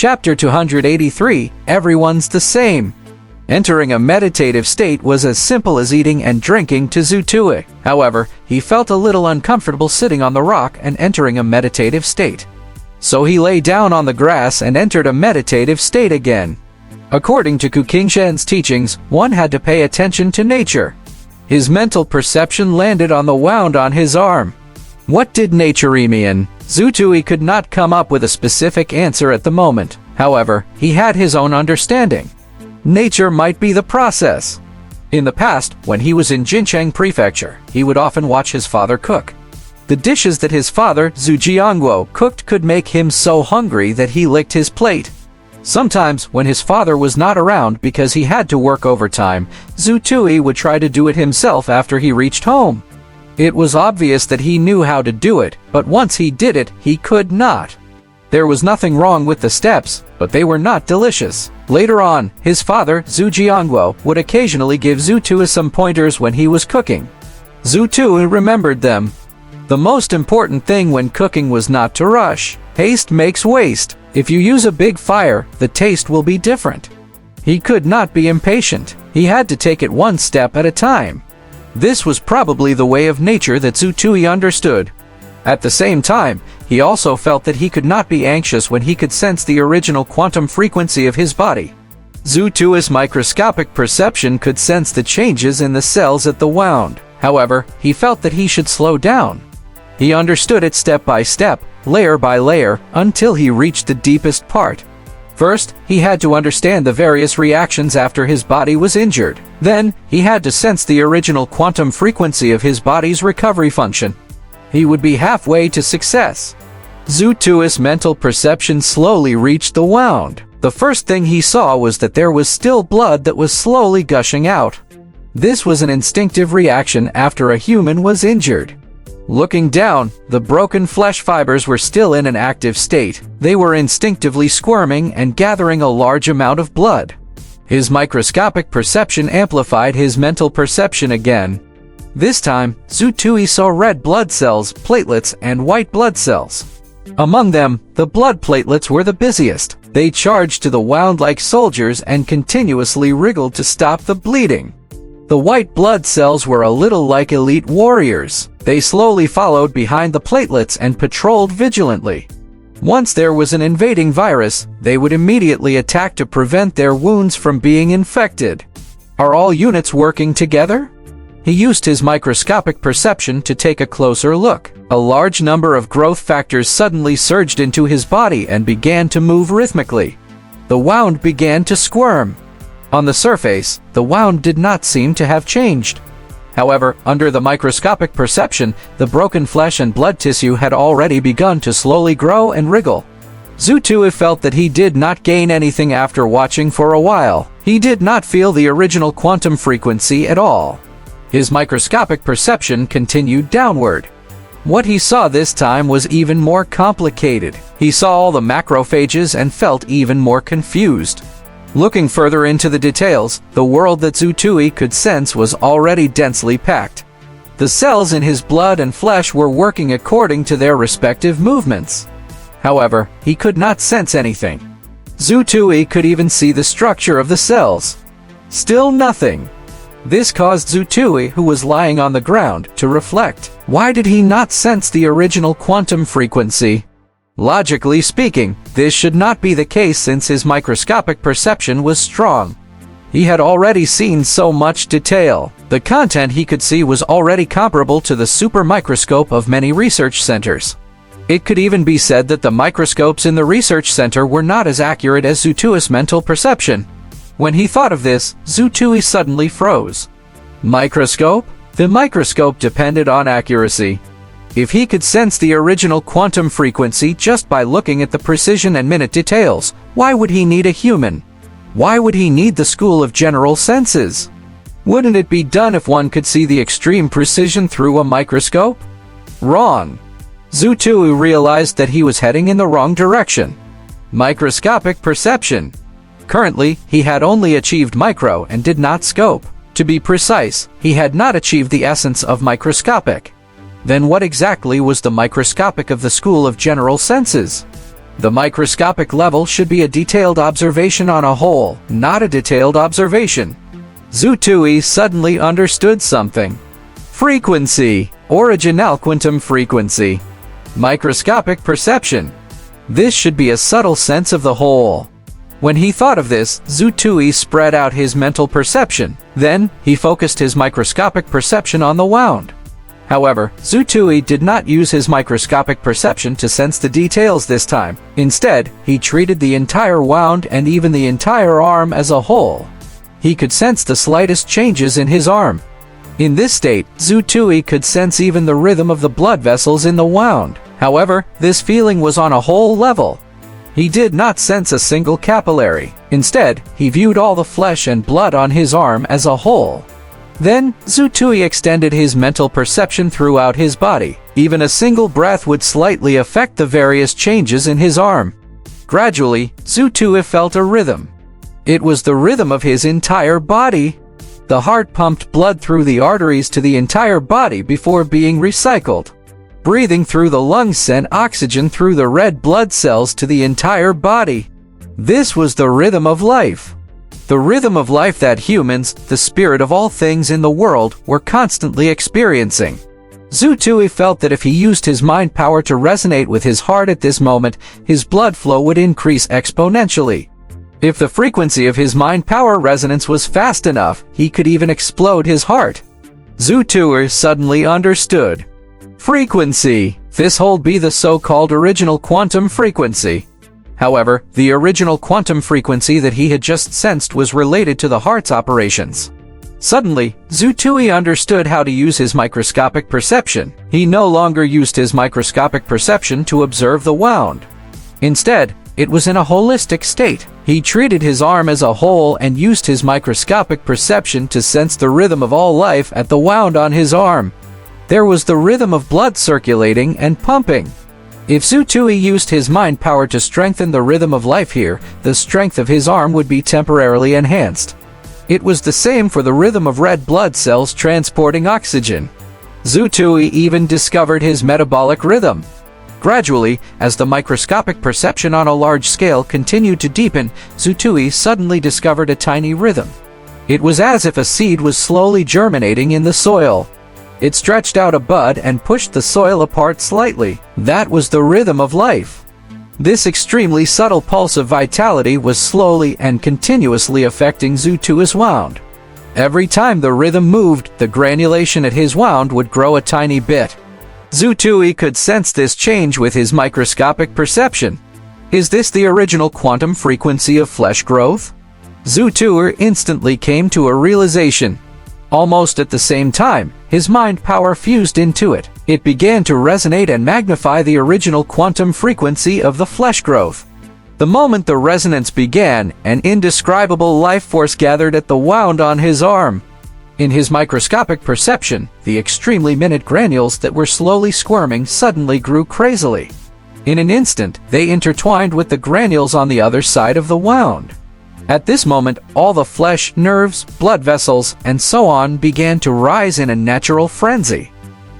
Chapter 283, Everyone's the Same. Entering a meditative state was as simple as eating and drinking to Zutui. However, he felt a little uncomfortable sitting on the rock and entering a meditative state. So he lay down on the grass and entered a meditative state again. According to Kukingshen's teachings, one had to pay attention to nature. His mental perception landed on the wound on his arm. What did nature mean? Zutui could not come up with a specific answer at the moment. However, he had his own understanding. Nature might be the process. In the past, when he was in Jincheng Prefecture, he would often watch his father cook. The dishes that his father, Zhu Jiangguo, cooked could make him so hungry that he licked his plate. Sometimes, when his father was not around because he had to work overtime, Zutui would try to do it himself after he reached home. It was obvious that he knew how to do it, but once he did it, he could not. There was nothing wrong with the steps, but they were not delicious. Later on, his father, Zhu Jiangguo, would occasionally give Zutui some pointers when he was cooking. Zutui remembered them. The most important thing when cooking was not to rush. Haste makes waste. If you use a big fire, the taste will be different. He could not be impatient. He had to take it one step at a time. This was probably the way of nature that Zutui understood. At the same time, he also felt that he could not be anxious when he could sense the original quantum frequency of his body. Zutui's microscopic perception could sense the changes in the cells at the wound. However, he felt that he should slow down. He understood it step by step, layer by layer, until he reached the deepest part. First, he had to understand the various reactions after his body was injured. Then, he had to sense the original quantum frequency of his body's recovery function. He would be halfway to success. Zutui's mental perception slowly reached the wound. The first thing he saw was that there was still blood that was slowly gushing out. This was an instinctive reaction after a human was injured. Looking down, the broken flesh fibers were still in an active state. They were instinctively squirming and gathering a large amount of blood. His microscopic perception amplified his mental perception again. This time, Zutui saw red blood cells, platelets, and white blood cells. Among them, the blood platelets were the busiest. They charged to the wound like soldiers and continuously wriggled to stop the bleeding. The white blood cells were a little like elite warriors. They slowly followed behind the platelets and patrolled vigilantly. Once there was an invading virus, they would immediately attack to prevent their wounds from being infected. Are all units working together? He used his microscopic perception to take a closer look. A large number of growth factors suddenly surged into his body and began to move rhythmically. The wound began to squirm. On the surface, the wound did not seem to have changed. However, under the microscopic perception, the broken flesh and blood tissue had already begun to slowly grow and wriggle. Zutui felt that he did not gain anything after watching for a while. He did not feel the original quantum frequency at all. His microscopic perception continued downward. What he saw this time was even more complicated. He saw all the macrophages and felt even more confused. Looking further into the details, the world that Zutui could sense was already densely packed. The cells in his blood and flesh were working according to their respective movements. However, he could not sense anything. Zutui could even see the structure of the cells. Still nothing. This caused Zutui, who was lying on the ground, to reflect. Why did he not sense the original quantum frequency? Logically speaking, this should not be the case since his microscopic perception was strong. He had already seen so much detail. The content he could see was already comparable to the super microscope of many research centers. It could even be said that the microscopes in the research center were not as accurate as Zutui's mental perception. When he thought of this, Zutui suddenly froze. Microscope? The microscope depended on accuracy. If he could sense the original quantum frequency just by looking at the precision and minute details, why would he need a human? Why would he need the school of general senses? Wouldn't it be done if one could see the extreme precision through a microscope? Wrong. Zutui realized that he was heading in the wrong direction. Microscopic perception. Currently, he had only achieved micro and did not scope. To be precise, he had not achieved the essence of microscopic. Then what exactly was the microscopic of the school of general senses? The microscopic level should be a detailed observation on a whole, not a detailed observation. Zhu Tui suddenly understood something. Frequency, original quantum frequency. Microscopic perception. This should be a subtle sense of the whole. When he thought of this, Zhu Tui spread out his mental perception. Then, he focused his microscopic perception on the wound. However, Zhu Tui did not use his microscopic perception to sense the details this time. Instead, he treated the entire wound and even the entire arm as a whole. He could sense the slightest changes in his arm. In this state, Zhu Tui could sense even the rhythm of the blood vessels in the wound. However, this feeling was on a whole level. He did not sense a single capillary. Instead, he viewed all the flesh and blood on his arm as a whole. Then, Zhu Tui extended his mental perception throughout his body. Even a single breath would slightly affect the various changes in his arm. Gradually, Zhu Tui felt a rhythm. It was the rhythm of his entire body. The heart pumped blood through the arteries to the entire body before being recycled. Breathing through the lungs sent oxygen through the red blood cells to the entire body. This was the rhythm of life. The rhythm of life that humans, the spirit of all things in the world, were constantly experiencing. Zhu Tui felt that if he used his mind power to resonate with his heart at this moment, his blood flow would increase exponentially. If the frequency of his mind power resonance was fast enough, he could even explode his heart. Zhu Tui suddenly understood. Frequency. This hold be the so-called original quantum frequency. However, the original quantum frequency that he had just sensed was related to the heart's operations. Suddenly, Zhu Tui understood how to use his microscopic perception. He no longer used his microscopic perception to observe the wound. Instead, it was in a holistic state. He treated his arm as a whole and used his microscopic perception to sense the rhythm of all life at the wound on his arm. There was the rhythm of blood circulating and pumping. If Zhu Tui used his mind power to strengthen the rhythm of life here, the strength of his arm would be temporarily enhanced. It was the same for the rhythm of red blood cells transporting oxygen. Zhu Tui even discovered his metabolic rhythm. Gradually, as the microscopic perception on a large scale continued to deepen, Zhu Tui suddenly discovered a tiny rhythm. It was as if a seed was slowly germinating in the soil. It stretched out a bud and pushed the soil apart slightly. That was the rhythm of life. This extremely subtle pulse of vitality was slowly and continuously affecting Zhu Tui's wound. Every time the rhythm moved, the granulation at his wound would grow a tiny bit. Zhu Tui could sense this change with his microscopic perception. Is this the original quantum frequency of flesh growth? Zhu Tui instantly came to a realization. Almost at the same time, his mind power fused into it. It began to resonate and magnify the original quantum frequency of the flesh growth. The moment the resonance began, an indescribable life force gathered at the wound on his arm. In his microscopic perception, the extremely minute granules that were slowly squirming suddenly grew crazily. In an instant, they intertwined with the granules on the other side of the wound. At this moment, all the flesh, nerves, blood vessels, and so on began to rise in a natural frenzy.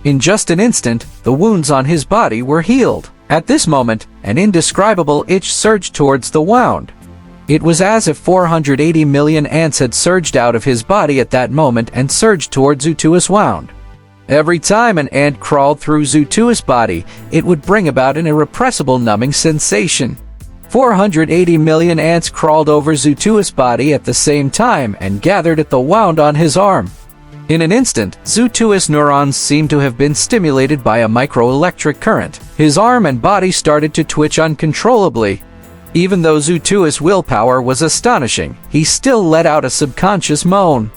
In just an instant, the wounds on his body were healed. At this moment, an indescribable itch surged towards the wound. It was as if 480 million ants had surged out of his body at that moment and surged towards Zhu Tui's wound. Every time an ant crawled through Zhu Tui's body, it would bring about an irrepressible numbing sensation. 480 million ants crawled over Zhu Tui's body at the same time and gathered at the wound on his arm. In an instant, Zhu Tui's neurons seemed to have been stimulated by a microelectric current. His arm and body started to twitch uncontrollably. Even though Zhu Tui's willpower was astonishing, he still let out a subconscious moan.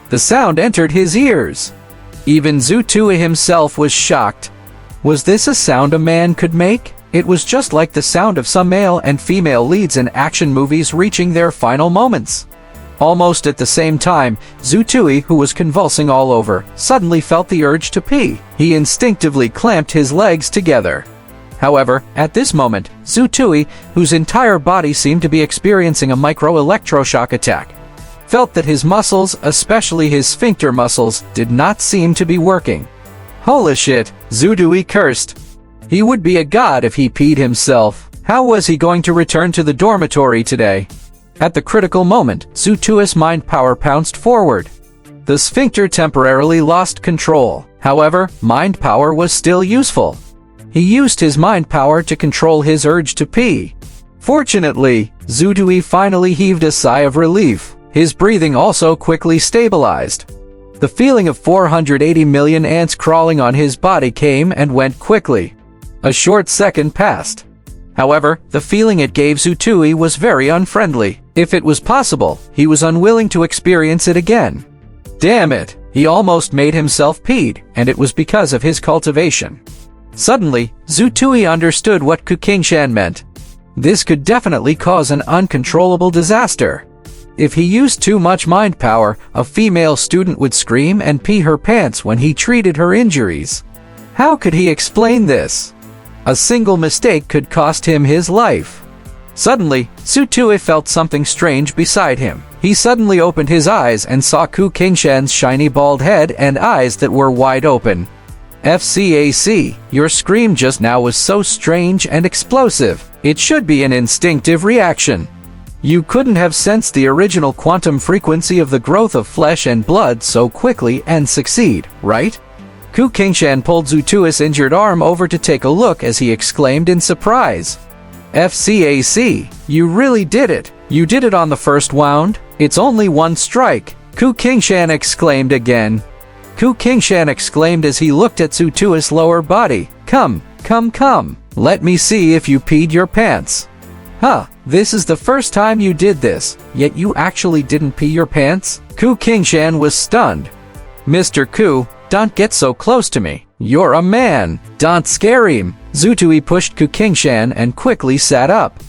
The sound entered his ears. Even Zhu Tui himself was shocked. Was this a sound a man could make? It was just like the sound of some male and female leads in action movies reaching their final moments. Almost at the same time, Zhu Tui, who was convulsing all over, suddenly felt the urge to pee. He instinctively clamped his legs together. However, at this moment, Zhu Tui, whose entire body seemed to be experiencing a micro-electroshock attack, felt that his muscles, especially his sphincter muscles, did not seem to be working. Holy shit, Zhu Tui cursed. He would be a god if he peed himself. How was he going to return to the dormitory today? At the critical moment, Zutui's mind power pounced forward. The sphincter temporarily lost control. However, mind power was still useful. He used his mind power to control his urge to pee. Fortunately, Zutui finally heaved a sigh of relief. His breathing also quickly stabilized. The feeling of 480 million ants crawling on his body came and went quickly. A short second passed. However, the feeling it gave Zutui was very unfriendly. If it was possible, he was unwilling to experience it again. Damn it, he almost made himself peed, and it was because of his cultivation. Suddenly, Zutui understood what Kukingshan meant. This could definitely cause an uncontrollable disaster. If he used too much mind power, a female student would scream and pee her pants when he treated her injuries. How could he explain this? A single mistake could cost him his life. Suddenly, Zutui felt something strange beside him. He suddenly opened his eyes and saw Kukingshan's shiny bald head and eyes that were wide open. FCAC, your scream just now was so strange and explosive. It should be an instinctive reaction. You couldn't have sensed the original quantum frequency of the growth of flesh and blood so quickly and succeed, right? Kukingshan pulled Zutui's injured arm over to take a look as he exclaimed in surprise. FCAC, you really did it. You did it on the first wound? It's only one strike, Kukingshan exclaimed again. Kukingshan exclaimed as he looked at Zutui's lower body. Come. Let me see if you peed your pants. Huh, this is the first time you did this, yet you actually didn't pee your pants? Kukingshan was stunned. Mr. Ku, don't get so close to me. You're a man. Don't scare him. Zutui pushed Kukingshan and quickly sat up.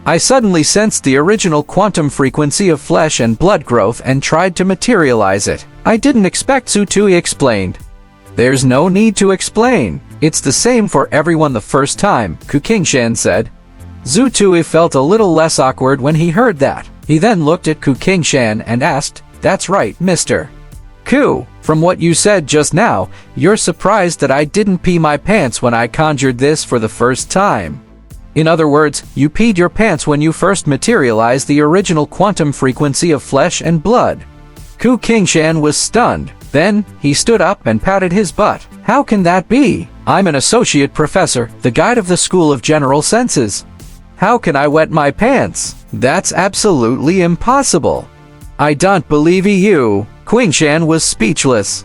I suddenly sensed the original quantum frequency of flesh and blood growth and tried to materialize it. I didn't expect, Zutui explained. There's no need to explain. It's the same for everyone the first time, Kukingshan said. Zutui felt a little less awkward when he heard that. He then looked at Kukingshan and asked, That's right, Mr. Ku, from what you said just now, you're surprised that I didn't pee my pants when I conjured this for the first time. In other words, you peed your pants when you first materialized the original quantum frequency of flesh and blood. Kukingshan was stunned. Then, he stood up and patted his butt. How can that be? I'm an associate professor, the guide of the School of General Senses. How can I wet my pants? That's absolutely impossible. I don't believe you. Kukingshan was speechless.